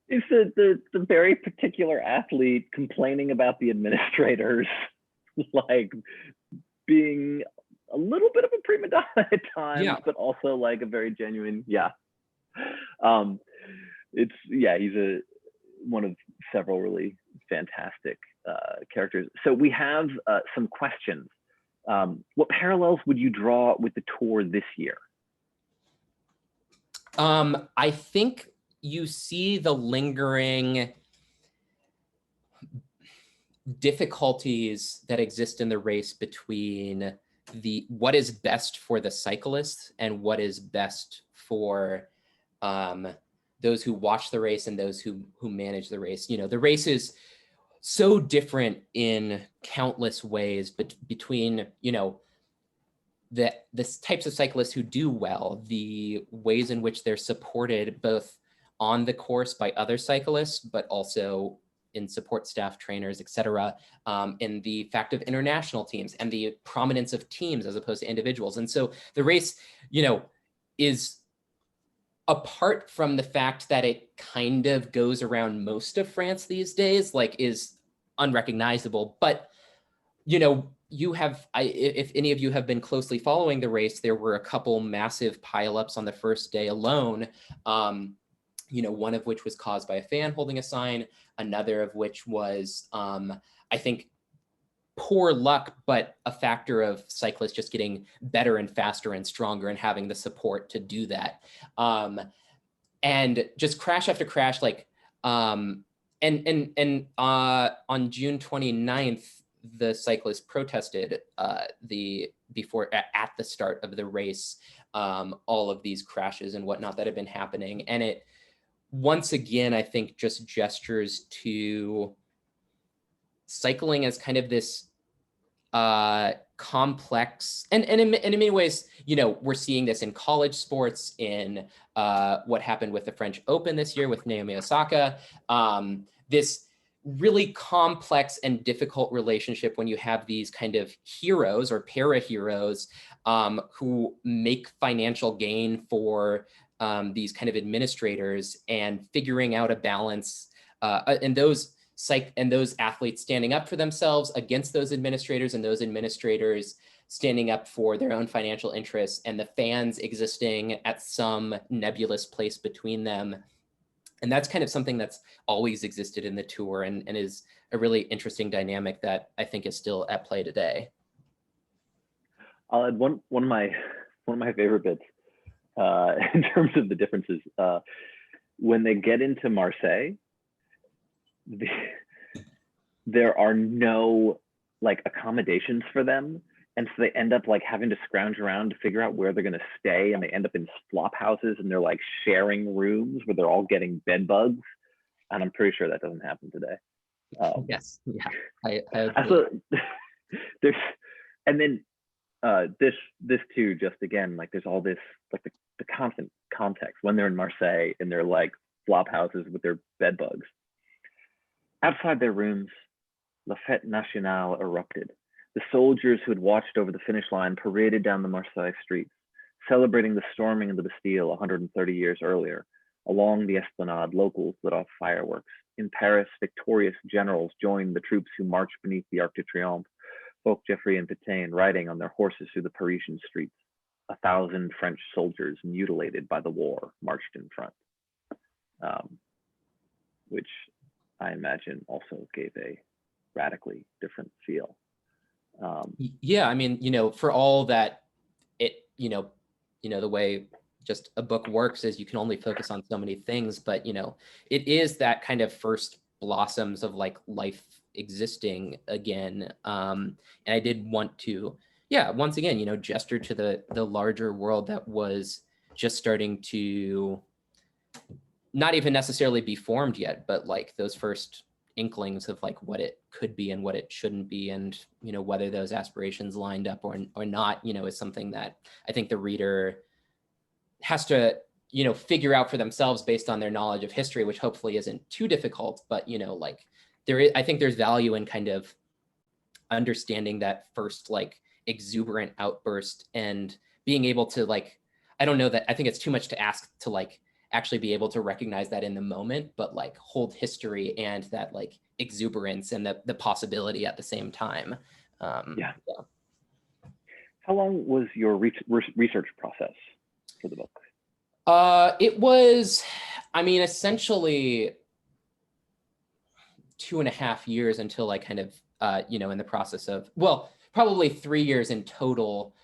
It's the very particular athlete complaining about the administrators, like being a little bit of a prima donna at times, Yeah. but also like a very genuine, yeah. He's one of several really fantastic characters. So we have some questions. What parallels would you draw with the tour this year? I think you see the lingering difficulties that exist in the race between what is best for the cyclists and what is best for those who watch the race and those who manage the race. You know, the race is so different in countless ways, but between, you know, the types of cyclists who do well, the ways in which they're supported both on the course by other cyclists, but also in support staff, trainers, et cetera, in the fact of international teams and the prominence of teams as opposed to individuals. And so the race, you know, is, apart from the fact that it kind of goes around most of France these days, like, is unrecognizable. But, you know, you have, if any of you have been closely following the race, there were a couple massive pileups on the first day alone. You know, one of which was caused by a fan holding a sign, another of which was, I think, poor luck, but a factor of cyclists just getting better and faster and stronger and having the support to do that. And just crash after crash, like, on June 29th, the cyclists protested at the start of the race, all of these crashes and whatnot that have been happening. And it, once again, I think, just gestures to cycling as kind of this complex, and in many ways, you know, we're seeing this in college sports, in what happened with the French Open this year with Naomi Osaka, this really complex and difficult relationship when you have these kind of heroes or para-heroes who make financial gain for these kind of administrators, and figuring out a balance, and those athletes standing up for themselves against those administrators, and those administrators standing up for their own financial interests, and the fans existing at some nebulous place between them. And that's kind of something that's always existed in the tour, and is a really interesting dynamic that I think is still at play today. I'll add one of my favorite bits in terms of the differences. When they get into Marseille, there are no like accommodations for them, and so they end up like having to scrounge around to figure out where they're going to stay, and they end up in flop houses, and they're like sharing rooms where they're all getting bed bugs, and I'm pretty sure that doesn't happen today. Yes, yeah, I there's, and then this too, just again, like there's all this, like the constant context when they're in Marseille and they're like flop houses with their bed bugs. Outside their rooms, La Fête Nationale erupted. The soldiers who had watched over the finish line paraded down the Marseille streets, celebrating the storming of the Bastille 130 years earlier. Along the Esplanade, locals lit off fireworks. In Paris, victorious generals joined the troops who marched beneath the Arc de Triomphe, Folk, Geoffrey, and Pétain riding on their horses through the Parisian streets. 1,000 French soldiers mutilated by the war marched in front, which I imagine also gave a radically different feel. Yeah, I mean, you know, for all that it, you know, the way just a book works is you can only focus on so many things, but, you know, it is that kind of first blossoms of like life existing again. And I did want to, yeah, once again, you know, gesture to the larger world that was just starting to not even necessarily be formed yet, but like those first inklings of like what it could be and what it shouldn't be, and whether those aspirations lined up or not, is something that I think the reader has to figure out for themselves based on their knowledge of history, which hopefully isn't too difficult. But like I think there's value in kind of understanding that first like exuberant outburst and being able to like, I don't know that I think it's too much to ask to like actually be able to recognize that in the moment, but like hold history and that like exuberance and the possibility at the same time. Yeah. How long was your research process for the book? It was, I mean, essentially 2.5 years until I kind of, in the process of, well, probably 3 years in total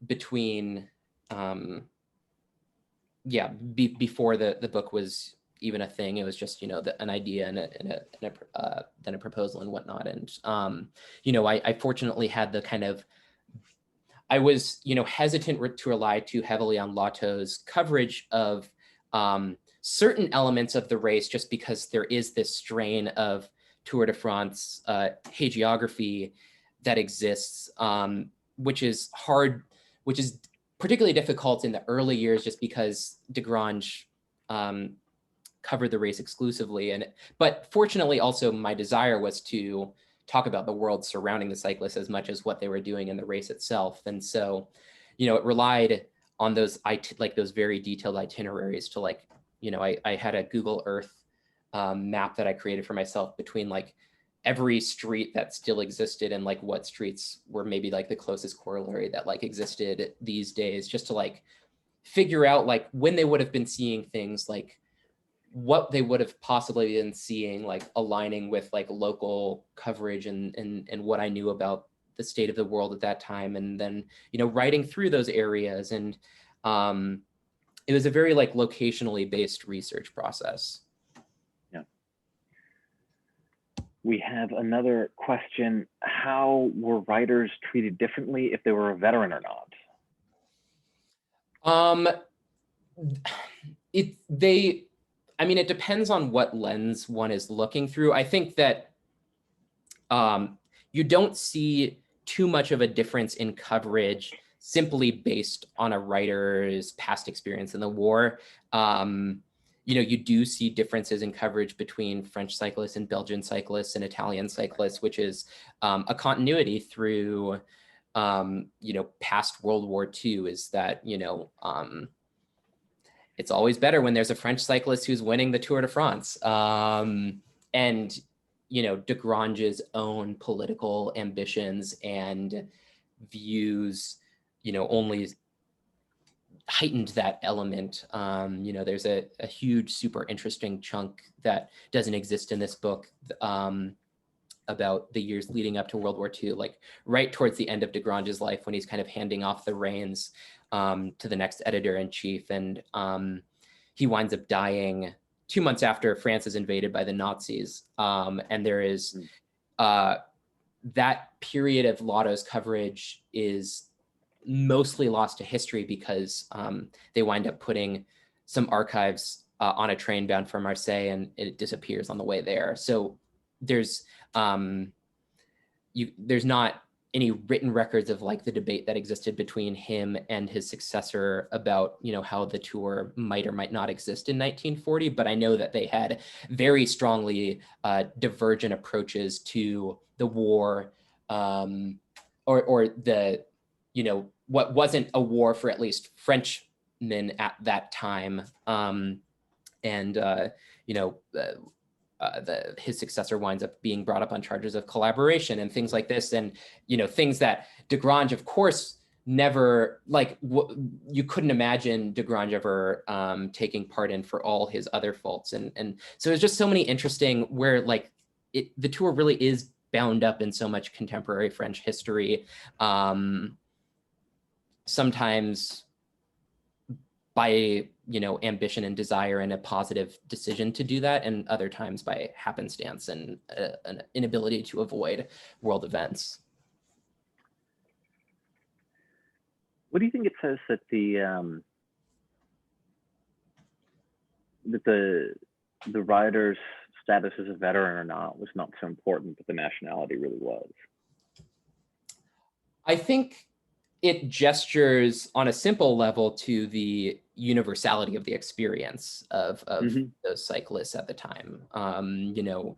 between, before the book was even a thing. It was just, an idea and then a proposal and whatnot. And, I fortunately had the kind of, I was, hesitant to rely too heavily on Lotto's coverage of certain elements of the race, just because there is this strain of Tour de France hagiography that exists, which is hard, which is particularly difficult in the early years, just because Desgrange covered the race exclusively. But fortunately, also my desire was to talk about the world surrounding the cyclists as much as what they were doing in the race itself. And so, it relied on those those very detailed itineraries to like, I had a Google Earth map that I created for myself between like every street that still existed and like what streets were maybe like the closest corollary that like existed these days, just to like figure out like when they would have been seeing things, like what they would have possibly been seeing, like aligning with like local coverage and what I knew about the state of the world at that time. And then, writing through those areas. And it was a very like locationally based research process. Yeah. We have another question. How were writers treated differently if they were a veteran or not? It depends on what lens one is looking through. I think that you don't see too much of a difference in coverage simply based on a writer's past experience in the war. You do see differences in coverage between French cyclists and Belgian cyclists and Italian cyclists, which is a continuity through, past World War II, is that, it's always better when there's a French cyclist who's winning the Tour de France. And, Desgrange's own political ambitions and views, only heightened that element. There's a huge, super interesting chunk that doesn't exist in this book about the years leading up to World War II, like right towards the end of Desgrange's life, when he's kind of handing off the reins to the next editor-in-chief. And he winds up dying 2 months after France is invaded by the Nazis. And there is that period of Lotto's coverage is mostly lost to history because they wind up putting some archives on a train bound for Marseille, and it disappears on the way there. So there's not any written records of like the debate that existed between him and his successor about, how the tour might or might not exist in 1940. But I know that they had very strongly divergent approaches to the war, or the, what wasn't a war for at least Frenchmen at that time. His successor winds up being brought up on charges of collaboration and things like this. And, things that Desgrange, of course, never, like, you couldn't imagine Desgrange ever taking part in for all his other faults. And so there's just so many interesting, where like the tour really is bound up in so much contemporary French history. Sometimes by ambition and desire and a positive decision to do that, and other times by happenstance and an inability to avoid world events. What do you think it says that the writers status as a veteran or not was not so important, but the nationality really was. I think it gestures on a simple level to the universality of the experience of those cyclists at the time. You know,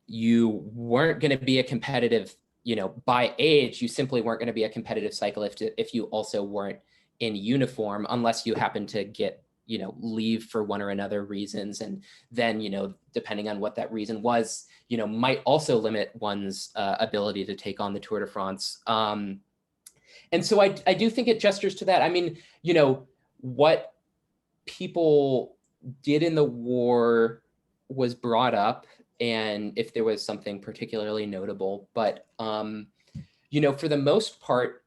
you weren't going to be a competitive, you know, by age, you simply weren't going to be a competitive cyclist if you also weren't in uniform, unless you happened to get, you know, leave for one or another reasons. And then, you know, depending on what that reason was, you know, might also limit one's ability to take on the Tour de France. And so I do think it gestures to that. I mean, you know, what people did in the war was brought up, and if there was something particularly notable, but, you know, for the most part,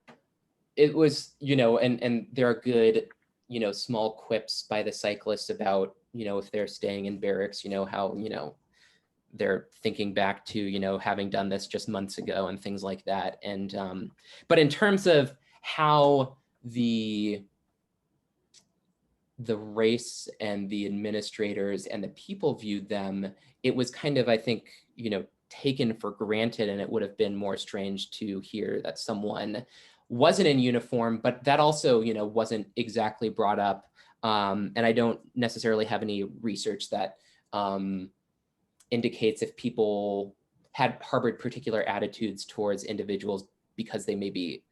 it was, you know, and there are good, you know, small quips by the cyclists about, you know, if they're staying in barracks, you know, how, you know, they're thinking back to, you know, having done this just months ago and things like that. And, but in terms of how the race and the administrators and the people viewed them, it was kind of, I think, you know, taken for granted, and it would have been more strange to hear that someone wasn't in uniform, but that also, you know, wasn't exactly brought up. And I don't necessarily have any research that indicates if people had harbored particular attitudes towards individuals because they maybe,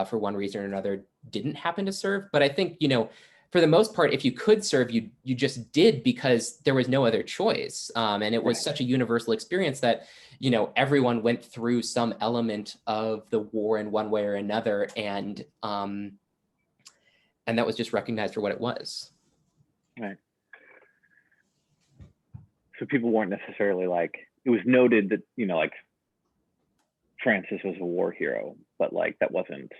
for one reason or another, didn't happen to serve. But I think, you know, for the most part, if you could serve, you just did because there was no other choice. And it was such a universal experience that, you know, everyone went through some element of the war in one way or another. And that was just recognized for what it was. Right. So people weren't necessarily like, it was noted that, you know, like Francis was a war hero, but like that wasn't.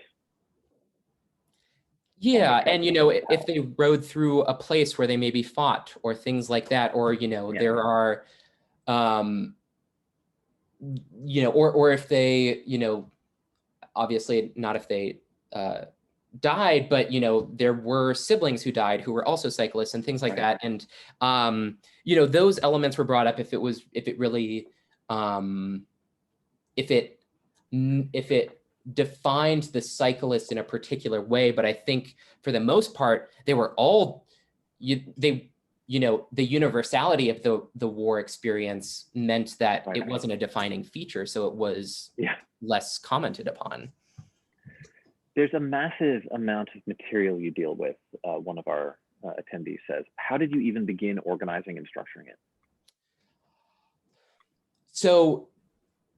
Yeah, and, you know, if they rode through a place where they maybe fought or things like that, or, you know, there are, you know, or if they, you know, obviously not if they died, but, you know, there were siblings who died who were also cyclists and things like that. And, you know, those elements were brought up if it really, if it defined the cyclists in a particular way. But I think for the most part, they were all, you know, the universality of the war experience meant that it wasn't a defining feature. So it was less commented upon. There's a massive amount of material you deal with, one of our attendees says. How did you even begin organizing and structuring it? So,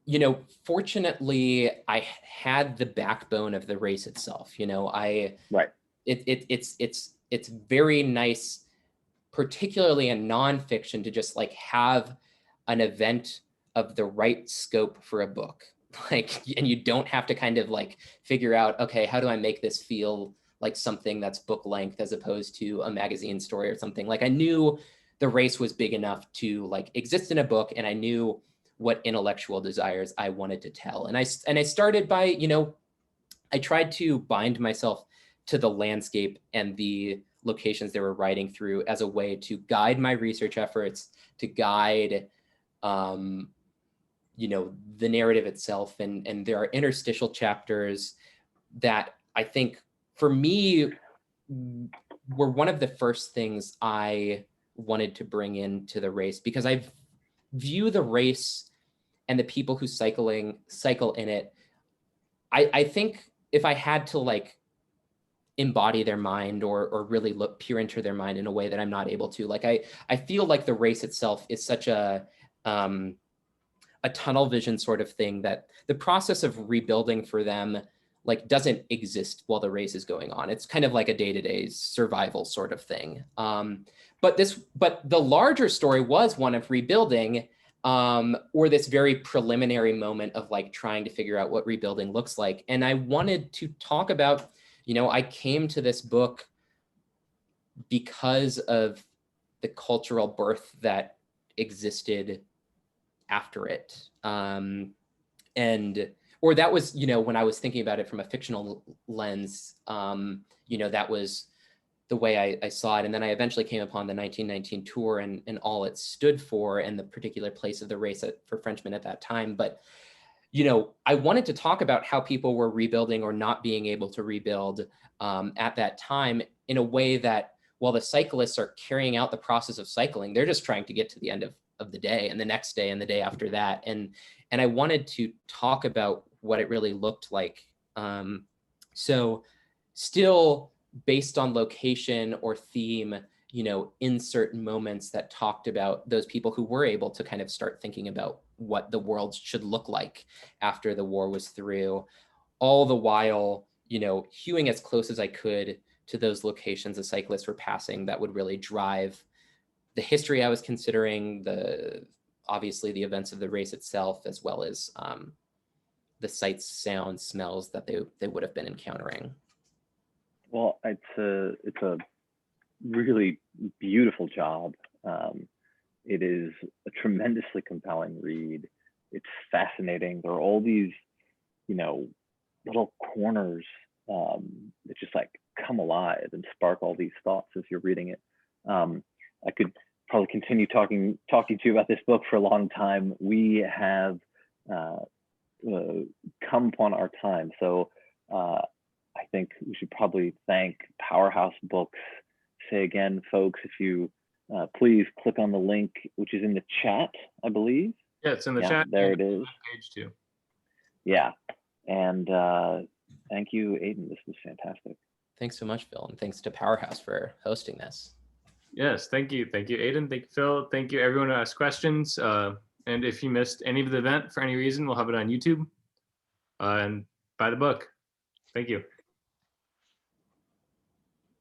you know, fortunately, I had the backbone of the race itself. You know, it's very nice, particularly in nonfiction, to just like have an event of the right scope for a book. Like, and you don't have to kind of like figure out, okay, how do I make this feel like something that's book length as opposed to a magazine story or something. Like, I knew the race was big enough to like exist in a book, and I knew what intellectual desires I wanted to tell. And I started by, you know, I tried to bind myself to the landscape and the locations they were riding through as a way to guide my research efforts, to guide, you know, the narrative itself. And there are interstitial chapters that I think for me were one of the first things I wanted to bring into the race, because I view the race and the people who cycle in it. I think if I had to like embody their mind or really peer into their mind in a way that I'm not able to, like, I feel like the race itself is such a tunnel vision sort of thing that the process of rebuilding for them like doesn't exist while the race is going on. It's kind of like a day-to-day survival sort of thing. But the larger story was one of rebuilding, or this very preliminary moment of like trying to figure out what rebuilding looks like. And I wanted to talk about, you know, I came to this book because of the cultural birth that existed after it. Or that was, you know, when I was thinking about it from a fictional lens, you know, that was the way I saw it. And then I eventually came upon the 1919 tour and all it stood for and the particular place of the race for Frenchmen at that time. But, I wanted to talk about how people were rebuilding or not being able to rebuild at that time in a way that while the cyclists are carrying out the process of cycling, they're just trying to get to the end of the day and the next day and the day after that. And I wanted to talk about what it really looked like. So still based on location or theme, in certain moments that talked about those people who were able to kind of start thinking about what the world should look like after the war was through, all the while, hewing as close as I could to those locations the cyclists were passing that would really drive the history I was considering, obviously the events of the race itself, as well as the sights, sounds, smells that they would have been encountering. Well, it's a really beautiful job. It is a tremendously compelling read. It's fascinating. There are all these, little corners that just like come alive and spark all these thoughts as you're reading it. I could probably continue talking to you about this book for a long time. We have come upon our time, so I think we should probably thank Powerhouse Books. Say again, folks, if you please click on the link, which is in the chat, I believe. Yeah, it's in the chat. There it is. Page 2. Yeah, and thank you, Adin. This was fantastic. Thanks so much, Phil, and thanks to Powerhouse for hosting this. Yes, thank you, Adin. Thank you, Phil. Thank you, everyone who asked questions. And if you missed any of the event for any reason, we'll have it on YouTube. And buy the book. Thank you.